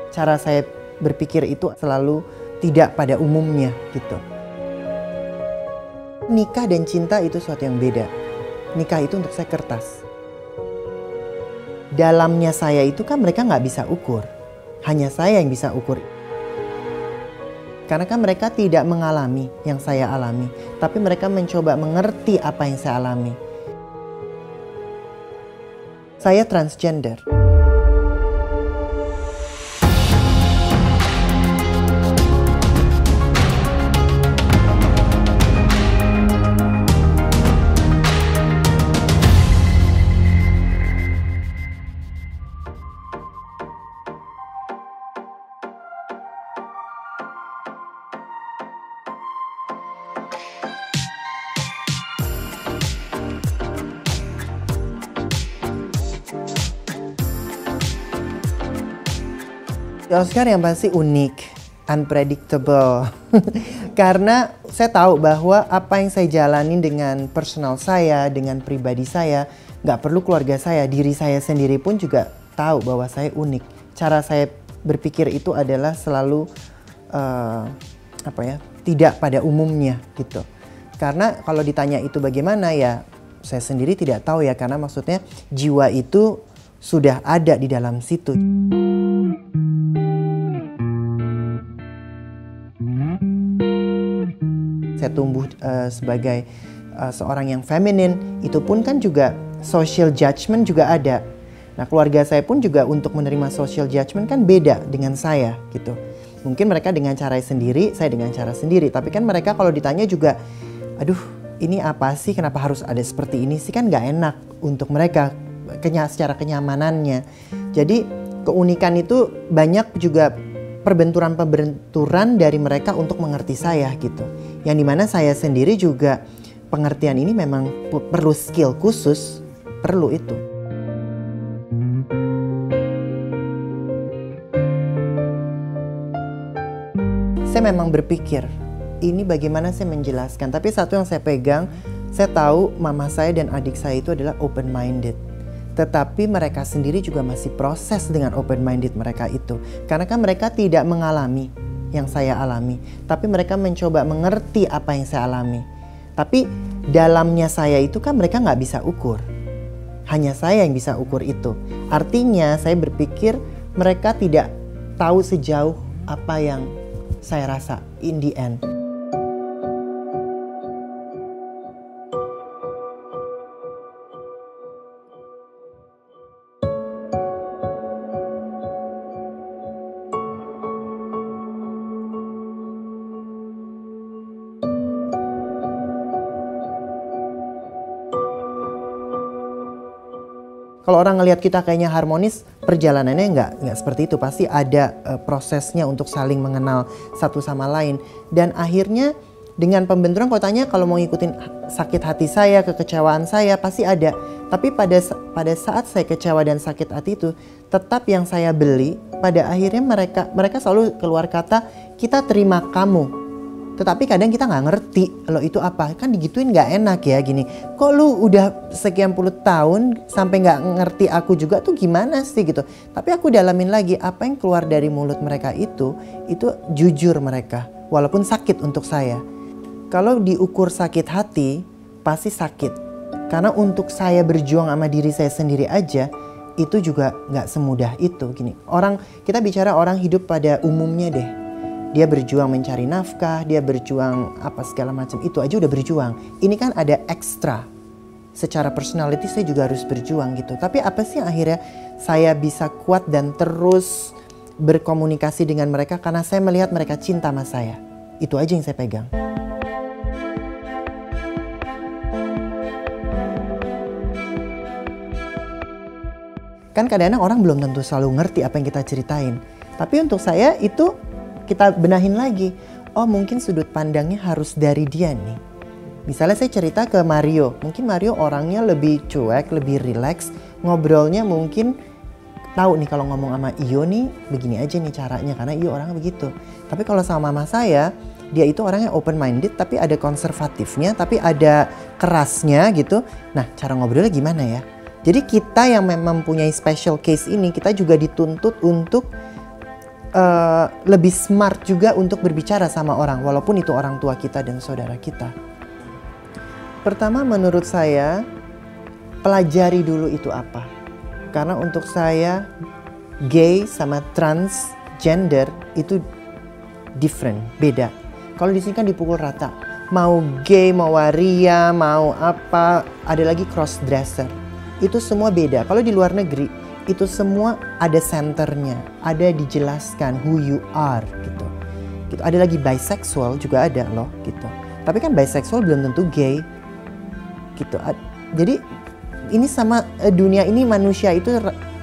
cara saya berpikir itu selalu tidak pada umumnya gitu. Nikah dan cinta itu suatu yang beda. Nikah itu untuk saya kertas. Dalamnya saya itu kan mereka nggak bisa ukur. Hanya saya yang bisa ukur. Karena kan mereka tidak mengalami yang saya alami. Tapi mereka mencoba mengerti apa yang saya alami. Saya transgender. Oscar yang pasti unik, unpredictable. Karena saya tahu bahwa apa yang saya jalani dengan personal saya, dengan pribadi saya, nggak perlu keluarga saya, diri saya sendiri pun juga tahu bahwa saya unik. Cara saya berpikir itu adalah selalu tidak pada umumnya gitu. Karena kalau ditanya itu bagaimana ya, saya sendiri tidak tahu ya, karena maksudnya jiwa itu sudah ada di dalam situ. Saya tumbuh sebagai seorang yang feminin, itu pun kan juga social judgment juga ada. Nah, keluarga saya pun juga untuk menerima social judgment kan beda dengan saya gitu. Mungkin mereka dengan cara sendiri, saya dengan cara sendiri. Tapi kan mereka kalau ditanya juga, aduh ini apa sih, kenapa harus ada seperti ini sih, kan nggak enak untuk mereka secara kenyamanannya. Jadi keunikan itu banyak juga perbenturan dari mereka untuk mengerti saya gitu. Yang dimana saya sendiri juga pengertian ini memang perlu skill khusus, perlu itu. Saya memang berpikir, ini bagaimana saya menjelaskan. Tapi satu yang saya pegang, saya tahu mama saya dan adik saya itu adalah open-minded. Tetapi mereka sendiri juga masih proses dengan open-minded mereka itu. Karena kan mereka tidak mengalami yang saya alami. Tapi mereka mencoba mengerti apa yang saya alami. Tapi dalamnya saya itu kan mereka nggak bisa ukur. Hanya saya yang bisa ukur itu. Artinya saya berpikir mereka tidak tahu sejauh apa yang saya rasa in the end. Kalau orang ngelihat kita kayaknya harmonis, perjalanannya nggak seperti itu. Pasti ada prosesnya untuk saling mengenal satu sama lain. Dan akhirnya dengan pembenturan, kalau tanya kalau mau ngikutin sakit hati saya, kekecewaan saya, pasti ada. Tapi pada saat saya kecewa dan sakit hati itu, tetap yang saya beli, pada akhirnya mereka selalu keluar kata, kita terima kamu. Tetapi kadang kita nggak ngerti lo itu apa. Kan digituin nggak enak ya gini. Kok lu udah sekian puluh tahun sampai nggak ngerti aku juga tuh gimana sih gitu. Tapi aku dalamin lagi apa yang keluar dari mulut mereka itu jujur mereka. Walaupun sakit untuk saya. Kalau diukur sakit hati pasti sakit. Karena untuk saya berjuang sama diri saya sendiri aja itu juga nggak semudah itu gini. Kita bicara orang hidup pada umumnya deh. Dia berjuang mencari nafkah, dia berjuang apa segala macam, itu aja udah berjuang. Ini kan ada ekstra. Secara personality saya juga harus berjuang gitu. Tapi apa sih yang akhirnya saya bisa kuat dan terus berkomunikasi dengan mereka karena saya melihat mereka cinta sama saya. Itu aja yang saya pegang. Kan kadang-kadang orang belum tentu selalu ngerti apa yang kita ceritain. Tapi untuk saya itu kita benahin lagi. Oh mungkin sudut pandangnya harus dari dia nih. Misalnya saya cerita ke Mario. Mungkin Mario orangnya lebih cuek, lebih rileks. Ngobrolnya mungkin tahu nih kalau ngomong sama Iyo nih begini aja nih caranya. Karena Iyo orangnya begitu. Tapi kalau sama mama saya, dia itu orangnya open minded tapi ada konservatifnya. Tapi ada kerasnya gitu. Nah cara ngobrolnya gimana ya? Jadi kita yang memang mempunyai special case ini, kita juga dituntut untuk lebih smart juga untuk berbicara sama orang, walaupun itu orang tua kita dan saudara kita. Pertama, menurut saya, pelajari dulu itu apa. Karena untuk saya, gay sama transgender itu different, beda. Kalau di sini kan dipukul rata. Mau gay, mau waria, mau apa, ada lagi cross dresser. Itu semua beda. Kalau di luar negeri, itu semua ada centernya, ada dijelaskan who you are gitu. Ada lagi bisexual juga ada loh gitu. Tapi kan bisexual belum tentu gay gitu. Jadi ini sama dunia ini, manusia itu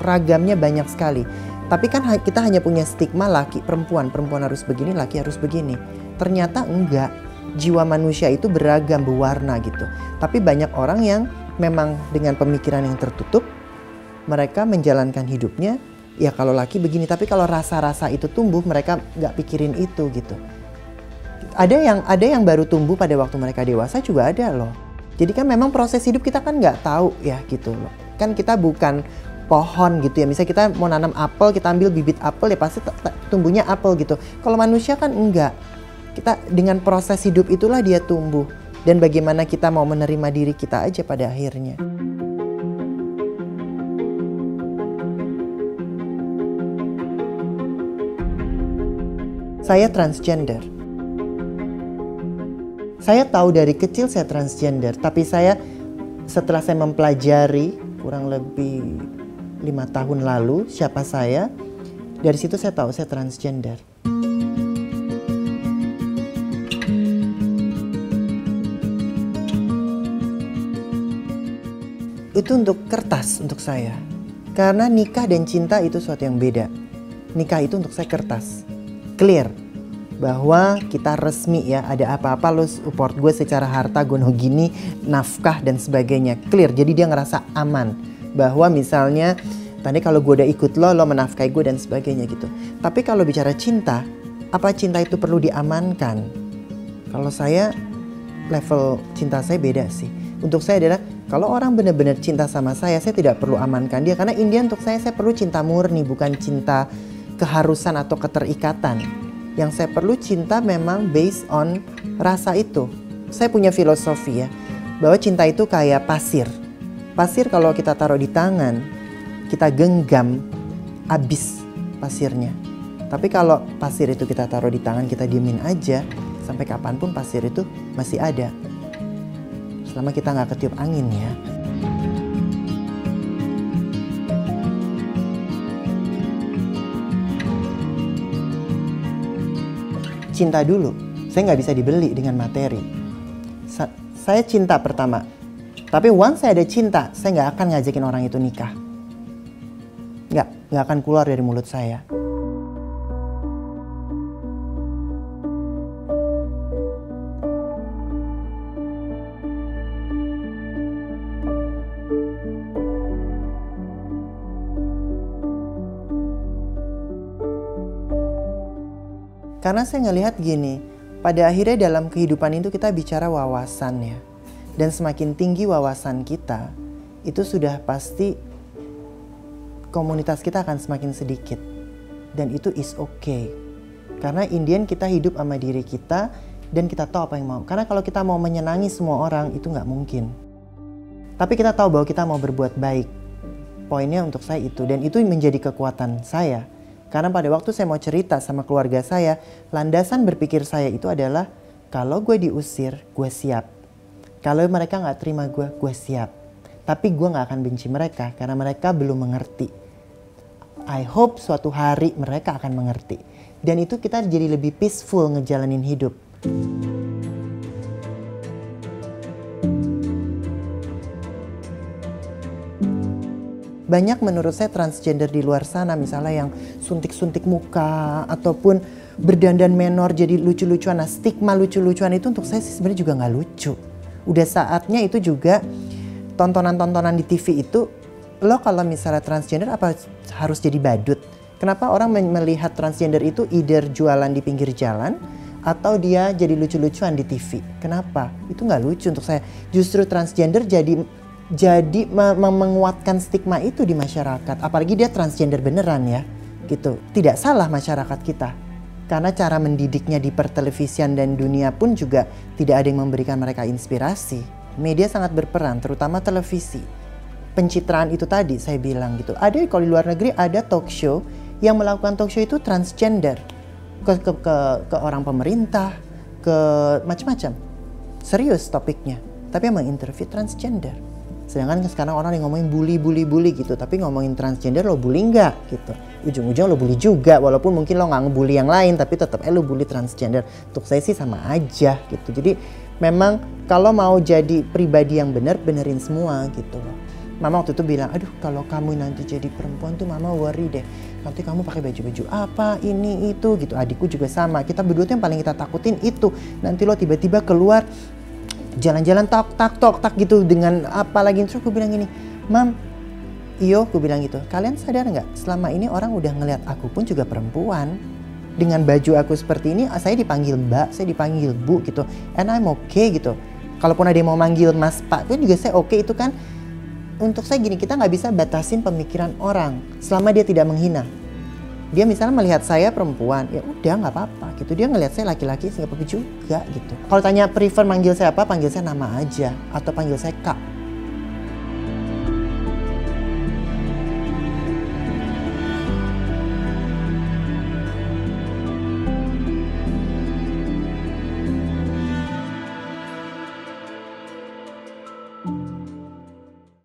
ragamnya banyak sekali. Tapi kan kita hanya punya stigma laki perempuan harus begini, laki harus begini. Ternyata enggak. Jiwa manusia itu beragam, berwarna gitu. Tapi banyak orang yang memang dengan pemikiran yang tertutup, mereka menjalankan hidupnya, ya kalau laki begini. Tapi kalau rasa-rasa itu tumbuh, mereka nggak pikirin itu gitu. Ada yang baru tumbuh pada waktu mereka dewasa juga ada loh. Jadi kan memang proses hidup kita kan nggak tahu ya gitu loh. Kan kita bukan pohon gitu ya. Misalnya kita mau nanam apel, kita ambil bibit apel ya pasti tumbuhnya apel gitu. Kalau manusia kan enggak. Kita dengan proses hidup itulah dia tumbuh. Dan bagaimana kita mau menerima diri kita aja pada akhirnya. Saya transgender. Saya tahu dari kecil saya transgender. Tapi setelah saya mempelajari kurang lebih 5 tahun lalu siapa saya, dari situ saya tahu saya transgender. Itu untuk kertas untuk saya. Karena nikah dan cinta itu suatu yang beda. Nikah itu untuk saya kertas. Clear. Bahwa kita resmi ya, ada apa-apa lo support gue secara harta, gue gini, nafkah dan sebagainya. Clear, jadi dia ngerasa aman. Bahwa misalnya, tadi kalau gue udah ikut lo menafkahi gue dan sebagainya gitu. Tapi kalau bicara cinta, apa cinta itu perlu diamankan? Kalau saya, level cinta saya beda sih. Untuk saya adalah, kalau orang benar-benar cinta sama saya tidak perlu amankan dia. Karena India untuk saya perlu cinta murni, bukan cinta keharusan atau keterikatan. Yang saya perlu cinta memang based on rasa itu. Saya punya filosofi ya, bahwa cinta itu kayak pasir. Pasir kalau kita taruh di tangan, kita genggam, habis pasirnya. Tapi kalau pasir itu kita taruh di tangan, kita diemin aja, sampai kapanpun pasir itu masih ada. Selama kita nggak ketiup angin ya. Cinta dulu, saya nggak bisa dibeli dengan materi. Saya cinta pertama, tapi once saya ada cinta, saya nggak akan ngajakin orang itu nikah. Nggak akan keluar dari mulut saya. Karena saya ngelihat gini, pada akhirnya dalam kehidupan itu kita bicara wawasan ya. Dan semakin tinggi wawasan kita, itu sudah pasti komunitas kita akan semakin sedikit. Dan itu is okay. Karena in the end kita hidup sama diri kita dan kita tahu apa yang mau. Karena kalau kita mau menyenangi semua orang, itu nggak mungkin. Tapi kita tahu bahwa kita mau berbuat baik. Poinnya untuk saya itu, dan itu menjadi kekuatan saya. Karena pada waktu saya mau cerita sama keluarga saya, landasan berpikir saya itu adalah kalau gue diusir, gue siap. Kalau mereka nggak terima gue siap. Tapi gue nggak akan benci mereka karena mereka belum mengerti. I hope suatu hari mereka akan mengerti. Dan itu kita jadi lebih peaceful ngejalanin hidup. Banyak menurut saya transgender di luar sana misalnya yang suntik-suntik muka ataupun berdandan menor jadi lucu-lucuan. Nah, stigma lucu-lucuan itu untuk saya sih sebenarnya juga nggak lucu. Udah saatnya itu juga tontonan-tontonan di TV itu, lo kalau misalnya transgender apa harus jadi badut? Kenapa orang melihat transgender itu either jualan di pinggir jalan atau dia jadi lucu-lucuan di TV? Kenapa? Itu nggak lucu untuk saya. Justru transgender jadi menguatkan stigma itu di masyarakat. Apalagi dia transgender beneran ya. gitu. Tidak salah masyarakat kita. Karena cara mendidiknya di pertelevisian dan dunia pun juga tidak ada yang memberikan mereka inspirasi. Media sangat berperan, terutama televisi. Pencitraan itu tadi saya bilang gitu. Ada kalau di luar negeri ada talk show yang melakukan talk show itu transgender. Ke orang pemerintah, ke macam-macam. Serius topiknya. Tapi emang interview transgender. Sedangkan sekarang orang yang ngomongin bully gitu. Tapi ngomongin transgender lo bully nggak gitu. Ujung-ujung lo bully juga. Walaupun mungkin lo nggak ngebully yang lain. Tapi tetap lo bully transgender. Untuk saya sih sama aja gitu. Jadi memang kalau mau jadi pribadi yang benar, benerin semua gitu loh. Mama waktu itu bilang, aduh kalau kamu nanti jadi perempuan tuh mama worry deh. Nanti kamu pakai baju-baju apa, ini, itu gitu. Adikku juga sama. Kita berdua tuh yang paling kita takutin itu. Nanti lo tiba-tiba keluar jalan-jalan tak gitu dengan apa lagi. Terus aku bilang gini, Mam, iyo aku bilang gitu, kalian sadar nggak selama ini orang udah ngeliat aku pun juga perempuan. Dengan baju aku seperti ini, saya dipanggil mbak, saya dipanggil bu gitu. And I'm okay gitu. Kalaupun ada yang mau manggil mas pak, itu juga saya okay. Itu kan untuk saya gini, kita nggak bisa batasin pemikiran orang selama dia tidak menghina. Dia misalnya melihat saya perempuan, ya udah nggak apa-apa gitu. Dia ngelihat saya laki-laki, nggak apa-apa juga gitu. Kalau tanya prefer manggil saya apa, panggil saya nama aja atau panggil saya kak.